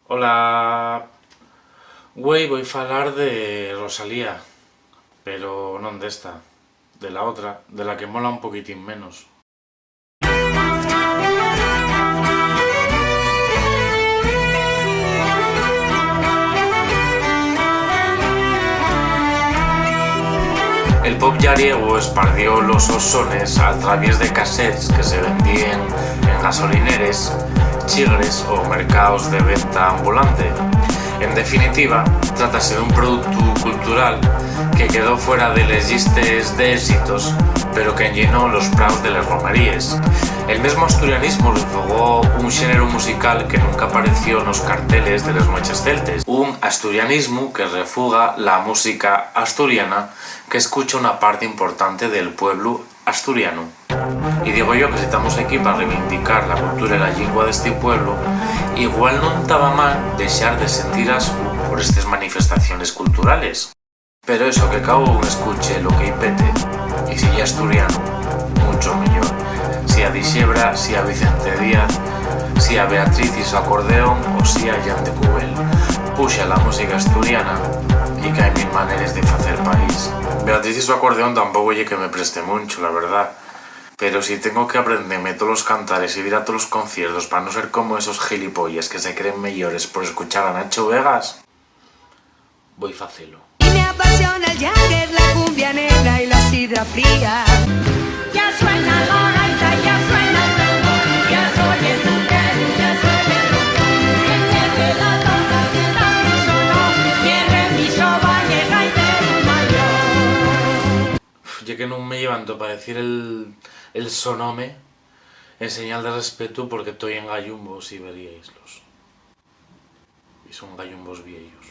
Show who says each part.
Speaker 1: Ola, güey, voy falar de Rosalía, pero non desta, de la otra, de la que mola un poquitín menos. El pop yariego esparció los sos sones a través de cassettes que se vendían en gasolineres, chigres o mercados de venta ambulante. En definitiva, trátase de un producto cultural que quedó fuera de les llistes de éxitos, pero que llenó los praus de les romeríes. El mismo asturianismo refugó un género musical que nunca apareció en los carteles de les noches celtes. Un asturianismo que refuga la música asturiana que escucha una parte importante del pueblo asturiano. Y digo yo que si estamos aquí para reivindicar la cultura y la lengua de este pueblo, igual no estaba mal dejar de sentir asco por estas manifestaciones culturales. Pero eso, que cada uno escuche lo que pete, y si ya asturiano, mucho mejor. Si a Dixebra, si a Vicente Díaz, si a Beatriz y su acordeón, o si a Jan de Cubel. Puxa la música asturiana y que hay mil maneras de hacer país. Beatriz y su acordeón tampoco oye que me preste mucho, la verdad. Pero si tengo que aprenderme todos los cantares y ir a todos los conciertos para no ser como esos gilipollas que se creen mejores por escuchar a Nacho Vegas, voy facelo.
Speaker 2: Y me apasiona el Jagger, la cumbia negra y la sidra fría.
Speaker 3: Ya suena la gaita, ya suena el tambor, ya soy el mujer, ya soy el rumbo. Viene de la tonta, si está mi sonó, viene mi soballe, gaitero mayor.
Speaker 1: Ya que no me levanto para decir el sonome en señal de respeto porque estoy en gallumbos y veríaislos. Y son gallumbos viejos.